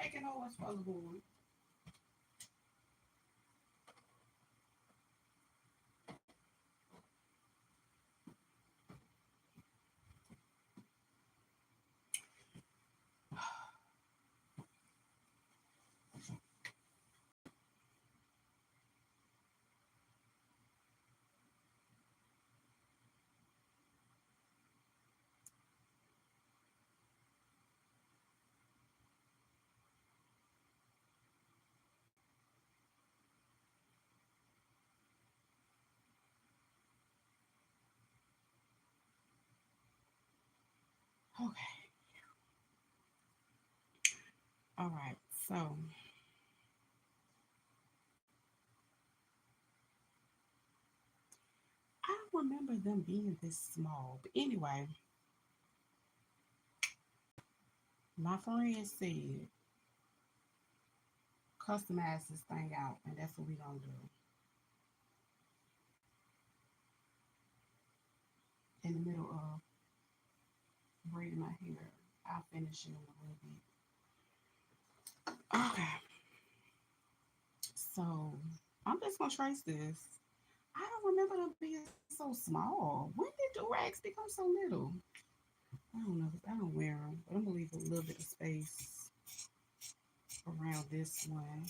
making noise for the board. Okay. All right. So I don't remember them being this small. But anyway, my friend said customize this thing out, and that's what we gonna do. In the middle of braiding my hair, I'll finish it in a little bit. Okay, so I'm just gonna trace this. I don't remember them being so small. When did durags become so little? I don't know. I don't wear them, but I'm gonna leave a little bit of space around this one.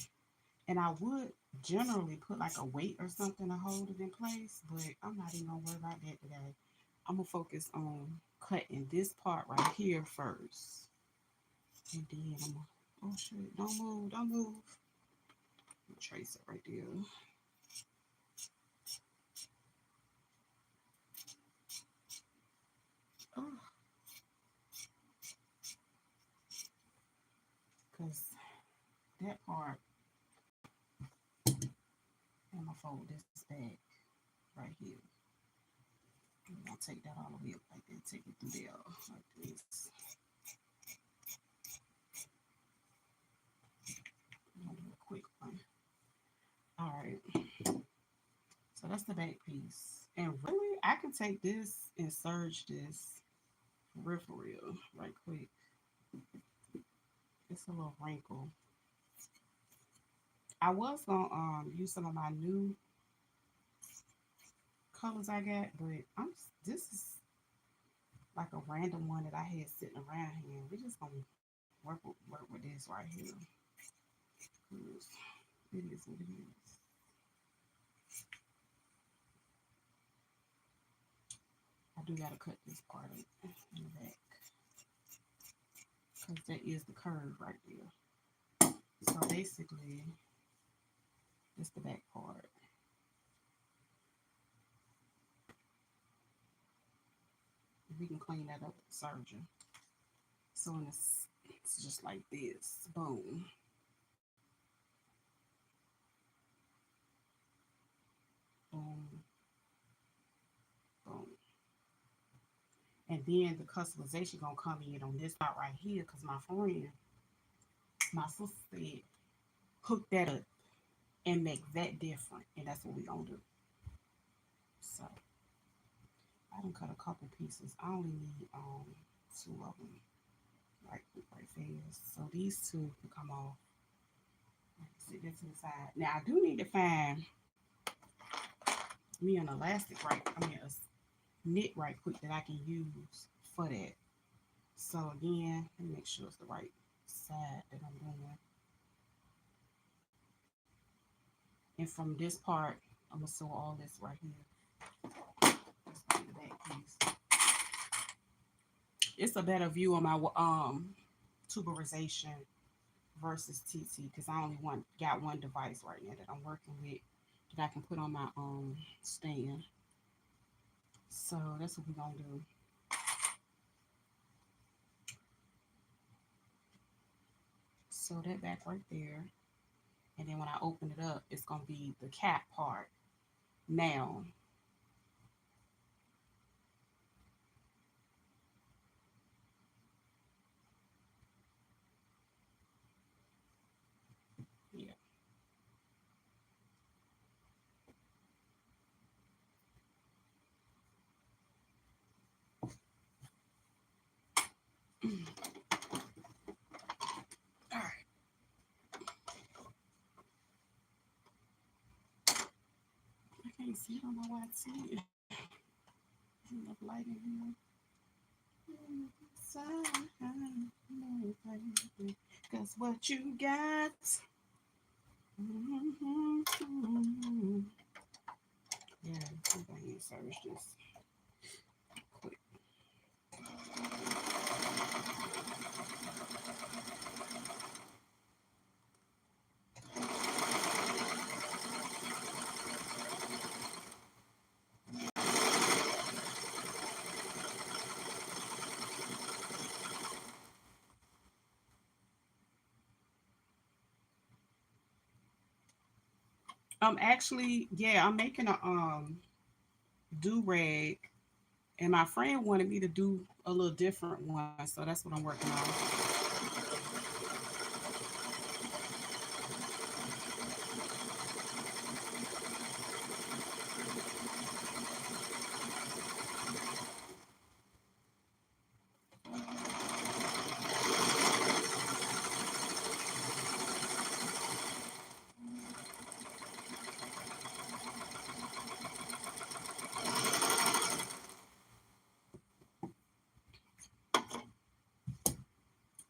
And I would generally put like a weight or something to hold it in place, but I'm not even gonna worry about that today. I'm gonna focus on cutting this part right here first. And then I'm gonna, oh shit, don't move, don't move. I'm gonna trace it right there. Oh, because that part, I'm gonna fold this back right here. I'm gonna take that all the way up like that, take it through there like this. I'm gonna do a quick one. All right. So that's the back piece. And really, I can take this and serge this for real, right quick. It's a little wrinkle. I was gonna use some of my new colors I got, but this is like a random one that I had sitting around here. We're just gonna work with this right here. 'Cause it is what it is. I do gotta cut this part in the back because that is the curve right there. So basically, it's the back part. We can clean that up with the surgeon. So when it's just like this, boom, boom, boom. And then the customization gonna come in on this part right here because my friend, my sister said, hook that up and make that different. And that's what we gonna do. So I done cut a couple pieces. I only need two of them. Right fast. So these two can come off. Sit that to the side. Now I do need to find me an elastic right. I mean a knit right quick that I can use for that. So again, let me make sure it's the right side that I'm doing. And from this part, I'm gonna sew all this right here. Let's do the back piece. It's a better view on my tuberization versus TT because I only got one device right now that I'm working with that I can put on my stand. So that's what we're gonna do. Sew that back right there. And then when I open it up, it's gonna be the cap part. Now, yeah. All right. can't see. I don't know why I see it. Enough light in here. Cause what you got. Yeah, I think I need to search this quick. Actually, yeah, I'm making a do rag, and my friend wanted me to do a little different one, so that's what I'm working on.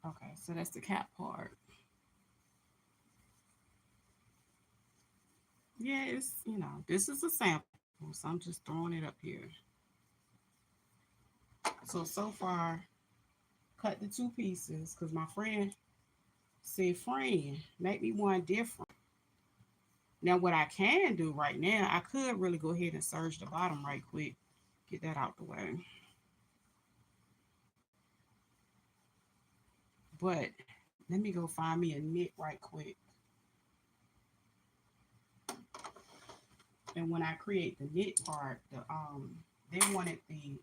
Okay, so that's the cap part. Yeah, it's this is a sample, so I'm just throwing it up here. So far, cut the two pieces because my friend said, "Friend, make me one different." Now, what I can do right now, I could really go ahead and serge the bottom right quick, get that out the way. But let me go find me a knit right quick. And when I create the knit part, they wanted the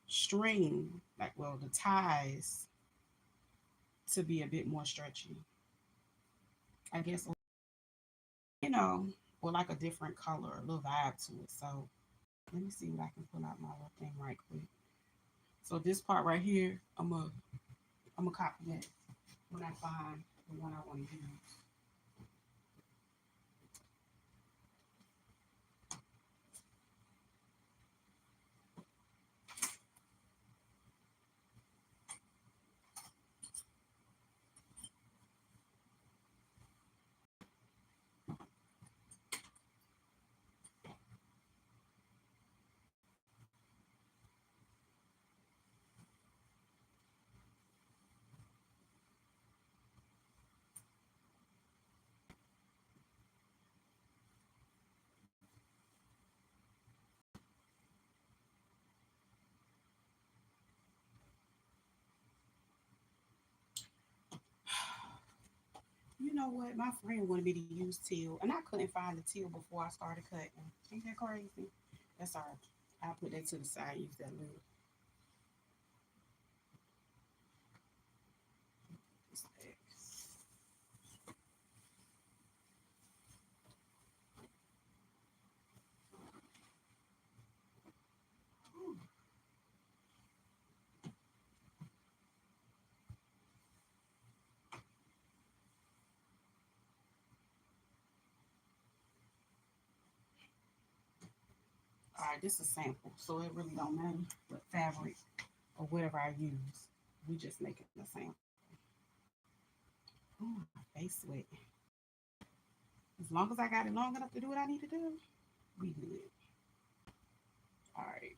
string, like the ties, to be a bit more stretchy. I guess you know, or like a different color, a little vibe to it. So let me see what I can pull out my little thing right quick. So this part right here, I'm gonna copy that when I find the one I want to use. You know what? My friend wanted me to use teal, and I couldn't find the teal before I started cutting. Ain't that crazy? That's all right. I'll put that to the side. Use that little. All right, this is a sample, so it really don't matter what fabric or whatever I use. We just making a sample. Oh, my face sweat. As long as I got it long enough to do what I need to do, we good. All right.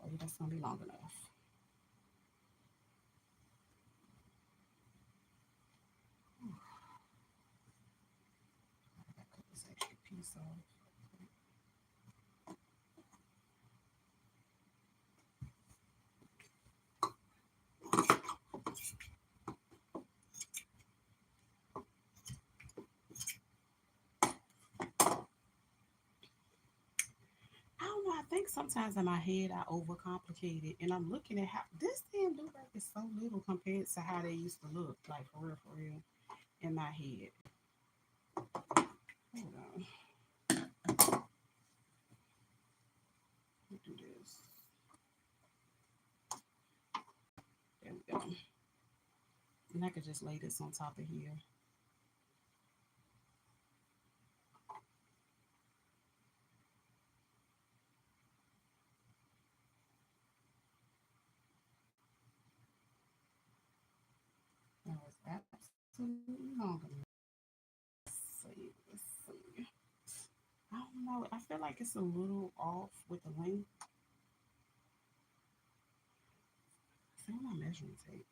Oh, yeah, that's gonna be long enough. I gotta cut this extra piece off. I don't know. I think sometimes in my head I overcomplicate it, and I'm looking at how this damn do rag is so little compared to how they used to look. Like for real, in my head. Hold on. Let me do this. There we go. And I could just lay this on top of here. No, it's absolutely longer than that. Let's see. I don't know. I feel like it's a little off with the length. Feel my measuring tape.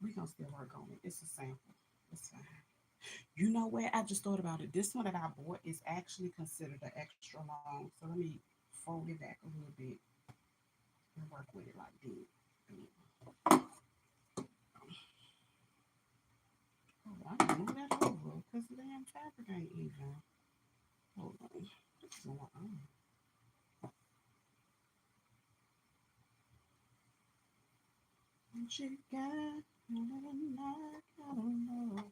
We gonna still work on it. It's a sample. It's fine. You know what? I just thought about it. This one that I bought is actually considered an extra long. So let me fold it back a little bit and work with it like this. Oh, I can move that over because the damn fabric ain't even. Hold on. What's going on? What you got? I don't know.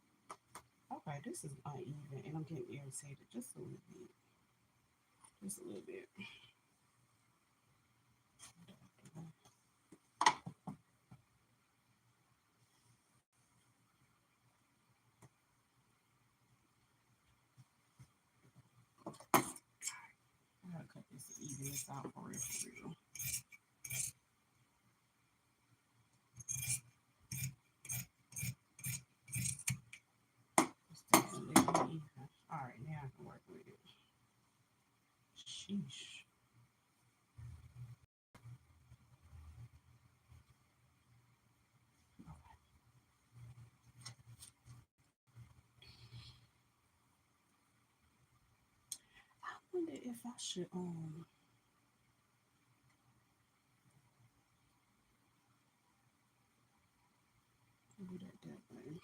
Okay, this is uneven and I'm getting irritated just a little bit. Just a little bit. I gotta cut this and even this out for real, for real. Just take a little even. Alright, now I can work with it. Sheesh. I wonder if I should do that way.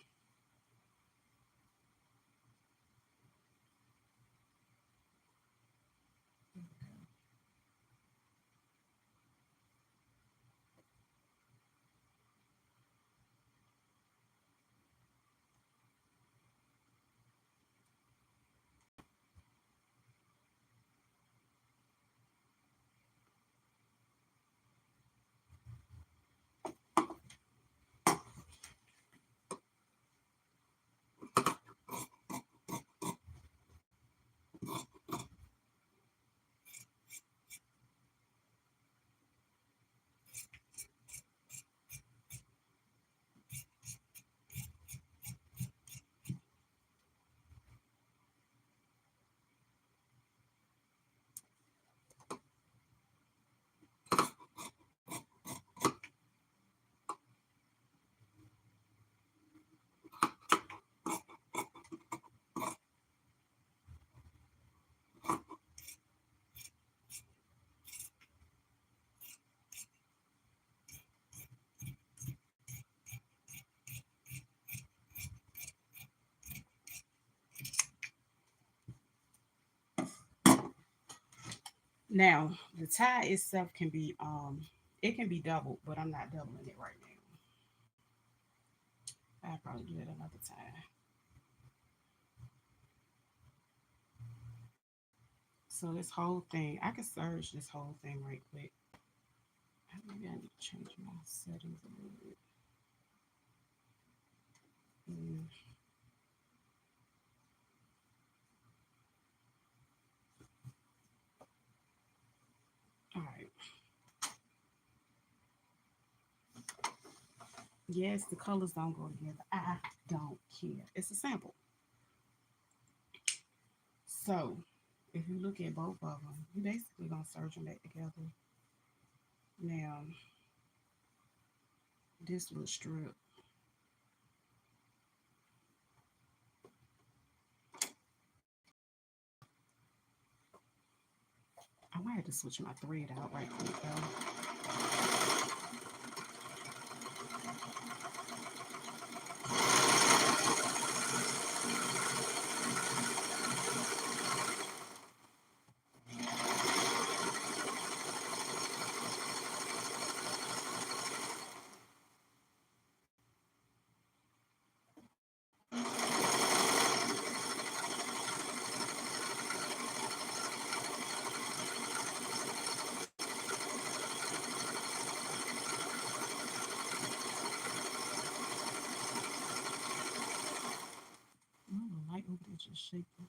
Now, the tie itself can be it can be doubled, but I'm not doubling it right now. I'll probably do it another time. So this whole thing, I can surge this whole thing right quick. Maybe I need to change my settings a little bit. Mm, all right. Yes, the colors don't go together. I don't care. It's a sample. So if you look at both of them, you basically gonna serge them back together. Now, this little strip, I might have to switch my thread out right quick though. Oh, the light over there just shaking.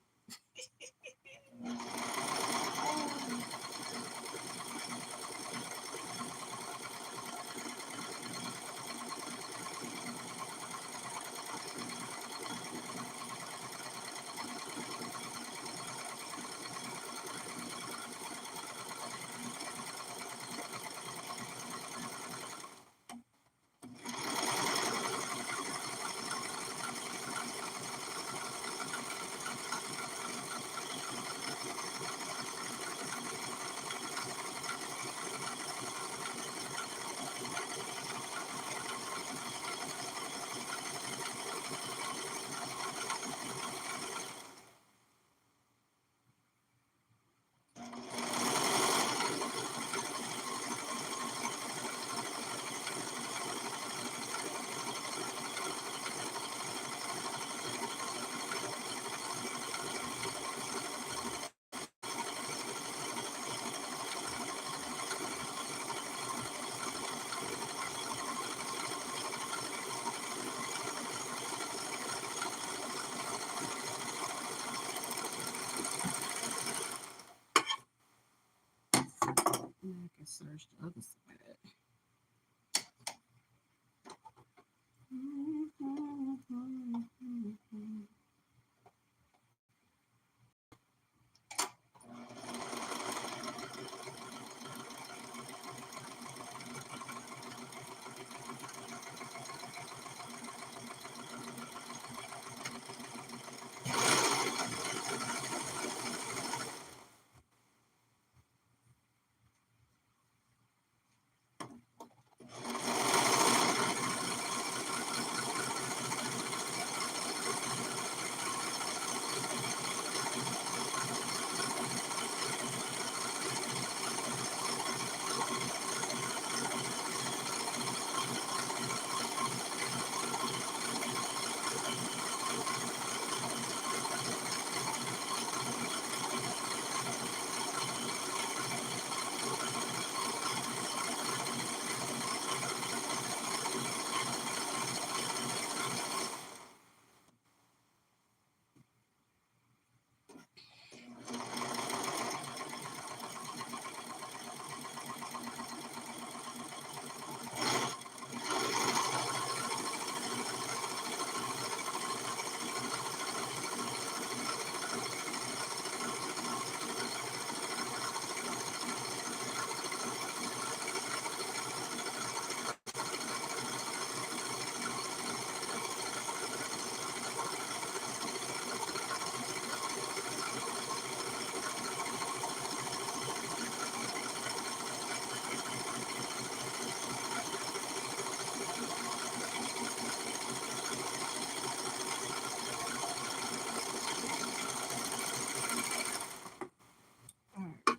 All right.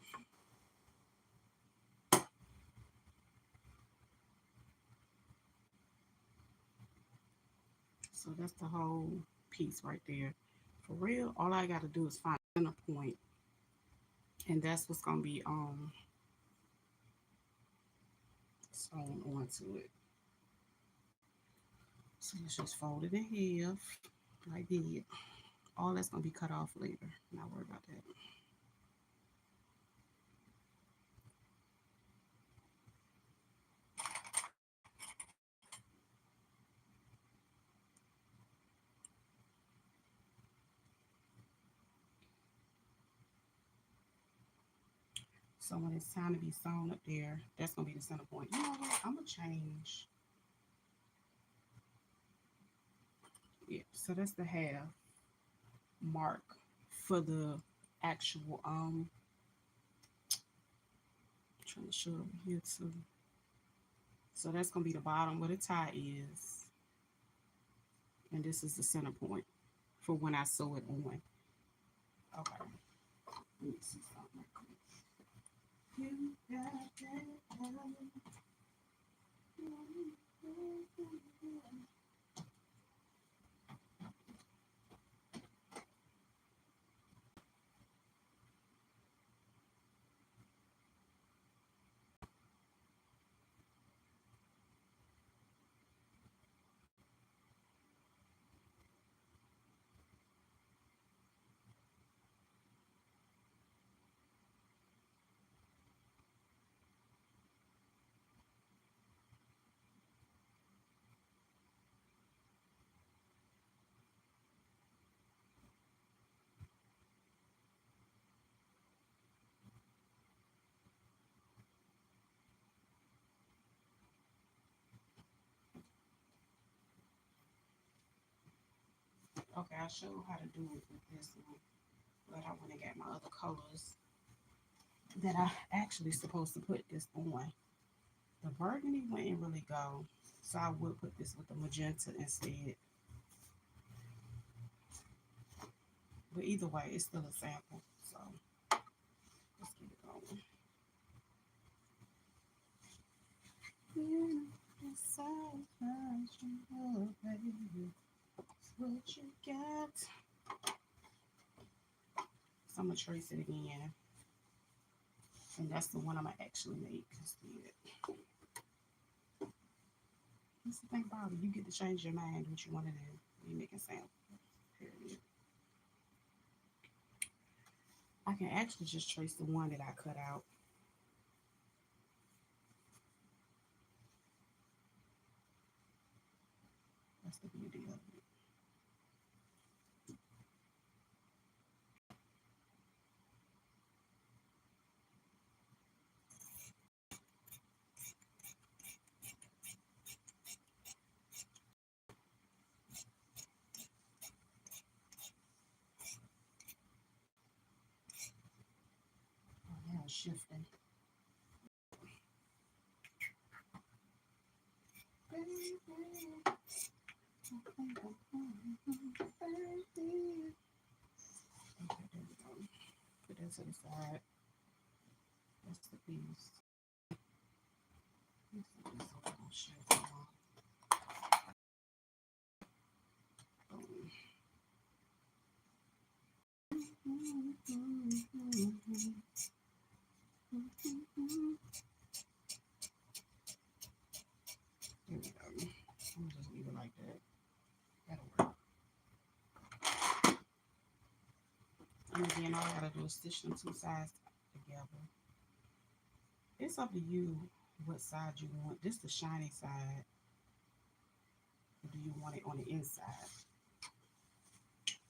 So that's the whole piece right there. For real, all I got to do is find a center point, and that's what's gonna be sewn onto it. So let's just fold it in half, like that. All that's gonna be cut off later. Not worry about that. So when it's time to be sewn up there, that's gonna be the center point. You know what? I'm gonna change. Yeah. So that's the half mark for the actual I'm trying to show over here too. So that's gonna be the bottom where the tie is, and this is the center point for when I sew it on. Okay. Let me see something real quick. You got that. Okay, I'll show you how to do it with this one. But I want to get my other colors that I actually supposed to put this on. The burgundy wouldn't really go, so I would put this with the magenta instead. But either way, it's still a sample. So let's get it going. What you got? So I'm gonna trace it again, and that's the one I'm gonna actually make instead. That's the thing about it. You get to change your mind what you want to do. You making samples. Period. I can actually just trace the one that I cut out. That's the beauty of it. Oh, now it's shifting. Okay, there we go. Put that to the side. That's the piece. This is so shift now. Boom. There we go. I'm gonna just leave it like that. That'll work. And again, all I gotta do is stitch them two sides together. It's up to you what side you want. This is the shiny side. Or do you want it on the inside?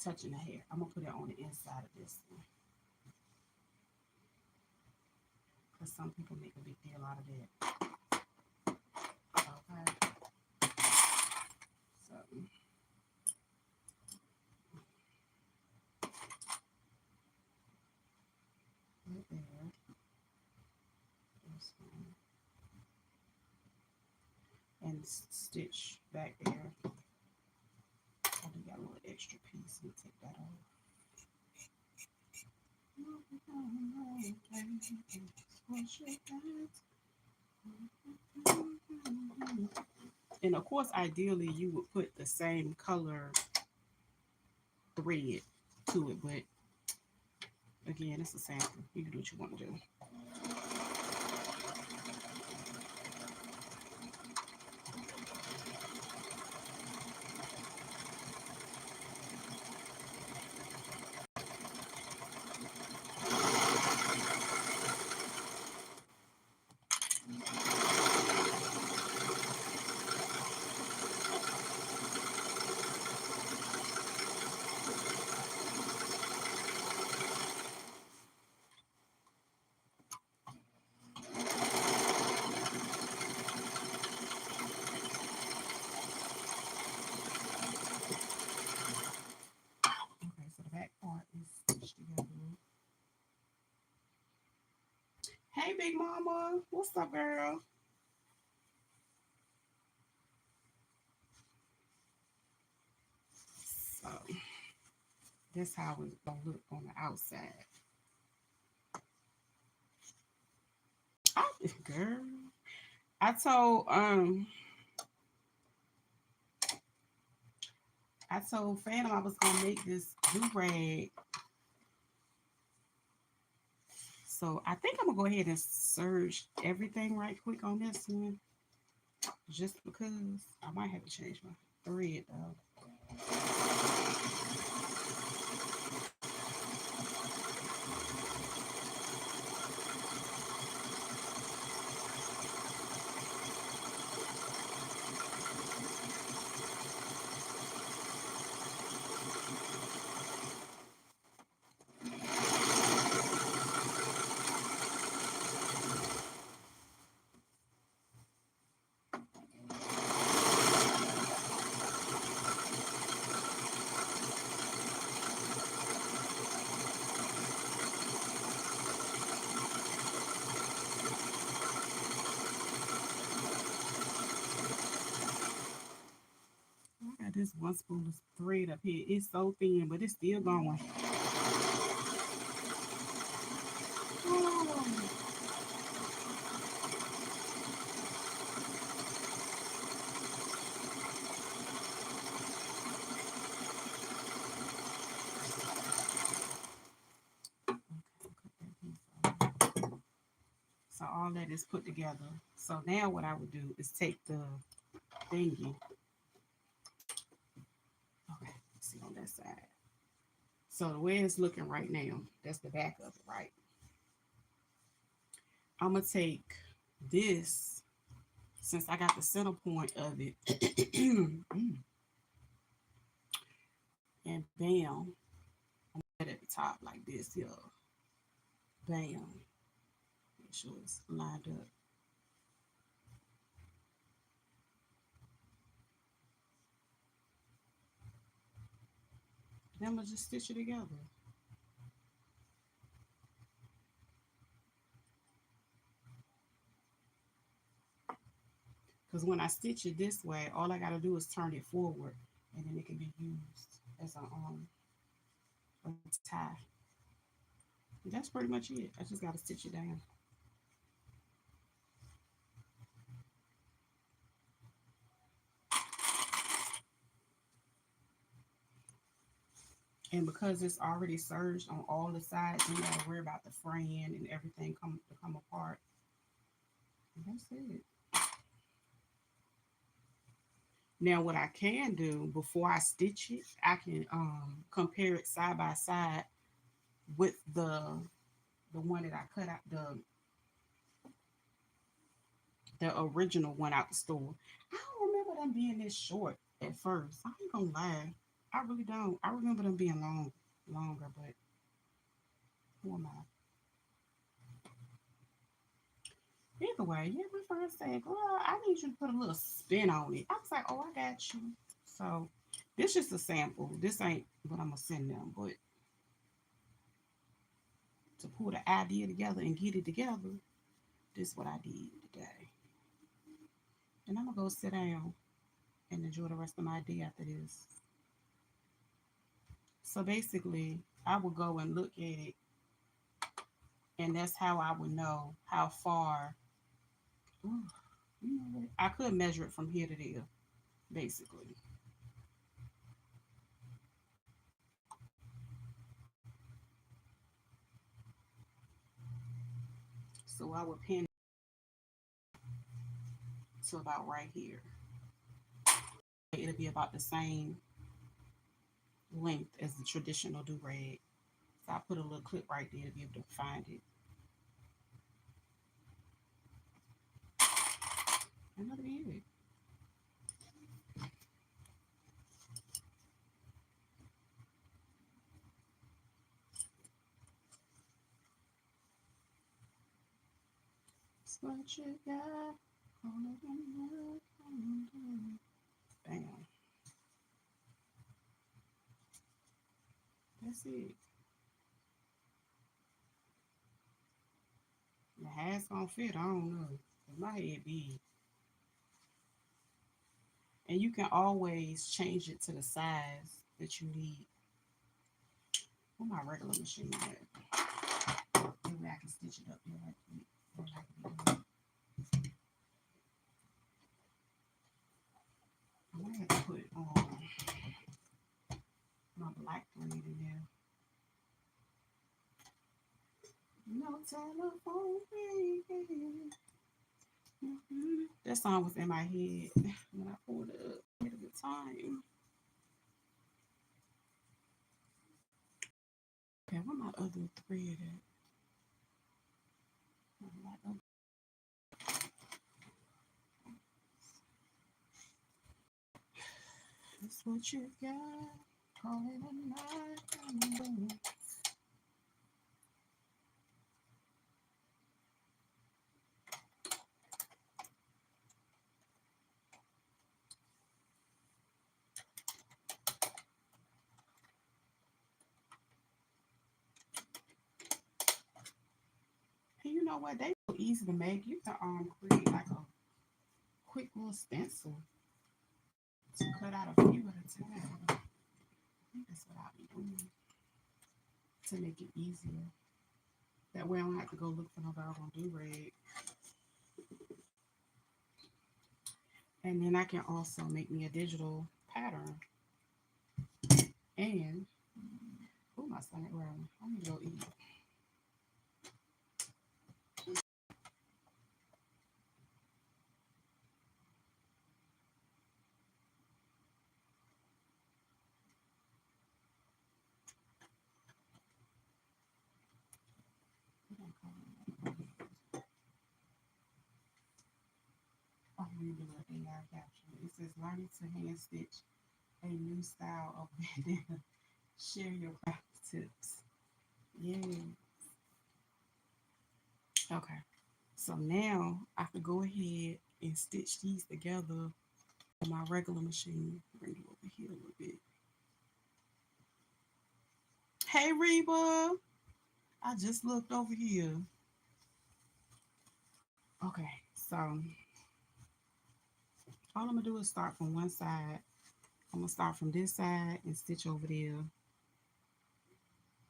Touching the hair. I'm gonna put it on the inside of this one. Because some people make a big deal out of that. Okay. So right there. This one. And stitch back there. Oh, we got a little extra piece. Let me take that off. And of course, ideally, you would put the same color thread to it, but again, it's a sample. You can do what you want to do. Okay, so the back part is stitched together. Hey, Big Mama. What's up, girl? So, that's how it's going to look on the outside. Oh, girl. I told Phantom I was gonna make this durag. So I think I'm gonna go ahead and serge everything right quick on this one. Just because I might have to change my thread though. I got this one spool of thread up here. It's so thin, but it's still going. Oh. So all that is put together. So now what I would do is take the thingy. Okay, see on that side. So the way it's looking right now, that's the back of it, right? I'm gonna take this since I got the center point of it. top like this here. Bam. Make sure it's lined up. Then I'm gonna just stitch it together. Because when I stitch it this way, all I gotta do is turn it forward, and then it can be used as a tie. That's pretty much it. I just gotta stitch it down. And because it's already serged on all the sides, you gotta worry about the fraying and everything come apart. And that's it. Now, what I can do before I stitch it, I can compare it side by side with the one that I cut out the original one out the store. I don't remember them being this short at first. I ain't gonna lie, I really don't. I remember them being longer, but who am I? Either way, yeah, my friend said, "Girl, I need you to put a little spin on it." I was like, "Oh, I got you." So this is a sample. This ain't what I'm gonna send them, but to pull the idea together and get it together, this is what I did today. And I'm gonna go sit down and enjoy the rest of my day after this. So basically, I would go and look at it, and that's how I would know how far. Ooh, you know what? I could measure it from here to there, basically. So I would pin it to about right here. It'll be about the same length as the traditional do rag. So I put a little clip right there to be able to find it. And that'll be it. That's what you got. Bam. That's it. The hat's gonna fit. I don't know. My head big. And you can always change it to the size that you need. On my regular machine at? Maybe I can stitch it up there like I might have to put my black thread in there. No telephone ringing. That song was in my head when I pulled it up at the time. Okay, where my other thread at? That's what you got. Call it a night. And you know what? They so easy to make. You can create like a quick little stencil to cut out a few at a time. I think that's what I'll be doing to make it easier. That way I don't have to go look for no doggone do-rag. And then I can also make me a digital pattern. And, oh, my stomach growling. I need to go eat. Oh, let me do an AI caption. It says learning to hand stitch a new style of bandana. Share your craft tips. Yeah. Okay. So now I could go ahead and stitch these together on my regular machine. Bring you over here a little bit. Hey Reba, I just looked over here. Okay, so all I'm gonna do is start from one side. I'm gonna start from this side and stitch over there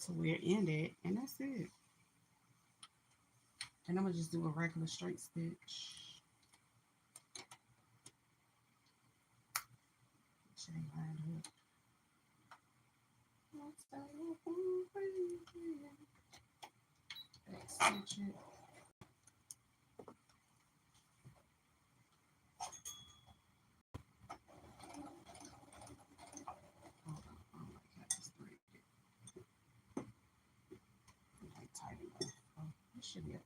to where it ended, and that's it. And I'm gonna just do a regular straight stitch. Should I line up? Back stitch it. Hold on, oh my God, this thread like tight enough. Oh, this should be okay.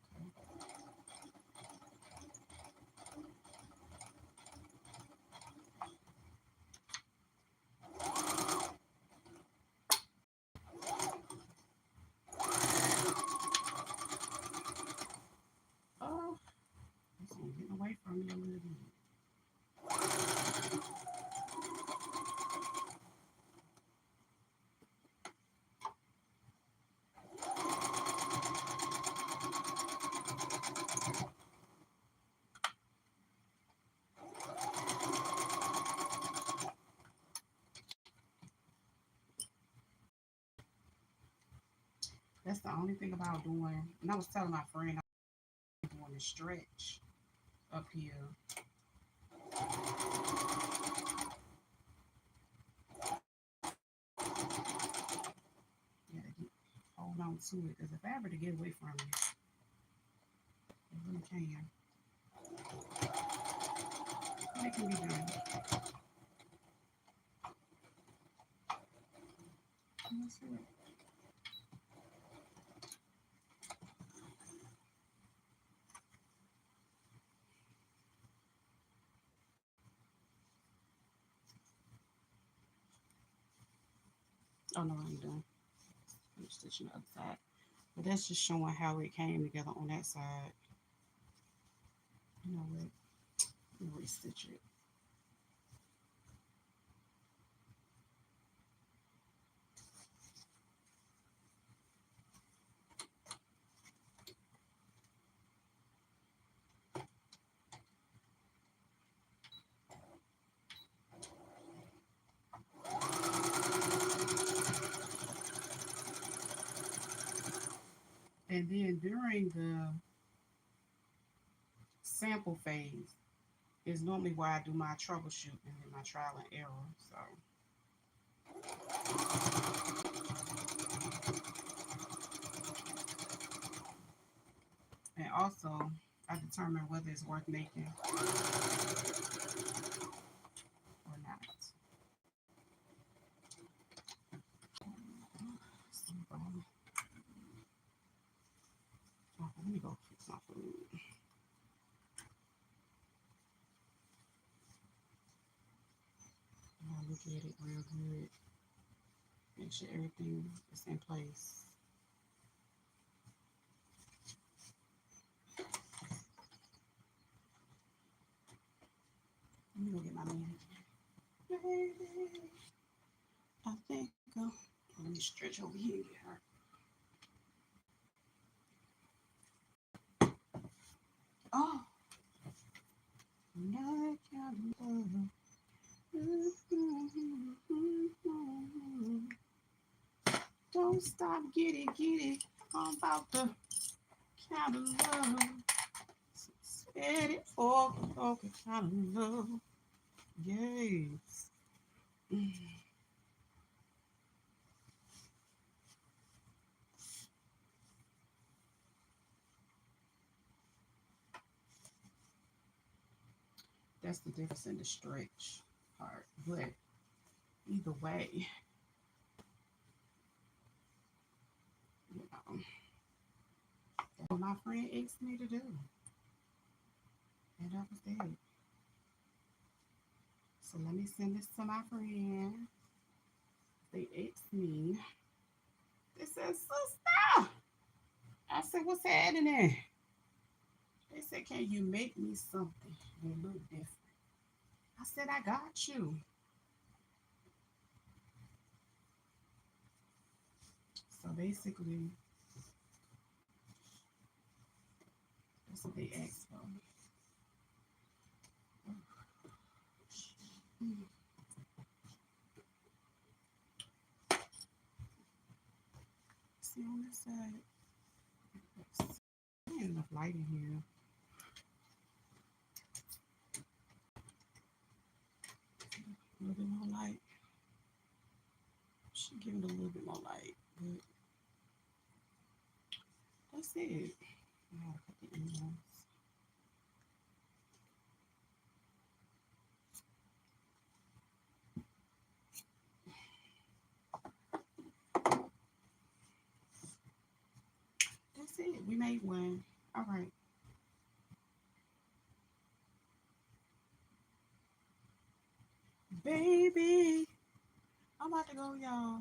Oh, this one getting away from me a little bit. That's the only thing about doing. And I was telling my friend I'm doing a stretch up here. Yeah, hold on to it because if I ever to get away from it, it really can. It can be done. That's it. Oh no, I'm done. I'm stitching the other side. But that's just showing how it came together on that side. You know what? Let me restitch it. And then during the sample phase is normally where I do my troubleshooting and my trial and error. So, and also I determine whether it's worth making or not. Oh, let me go fix my food. I'll look at it real good. Make sure everything is in place. Let me go get my man. Baby, I think let me stretch over here and get her. Oh, I can't love. Don't stop, get it. I'm about to count of love. Steady, okay, count of love. Yes. That's the difference in the stretch part. But either way, you know, that's what my friend asked me to do. And that was it. So let me send this to my friend. They asked me They said, sister. I said, what's happening? They said, can you make me something a little different? I said, I got you. So basically, that's what they asked for. See on this side. There ain't enough light in here. A little bit more light. Should give it a little bit more light, but that's it. Now put the emails. That's it. We made one. All right. Baby, I'm about to go, y'all.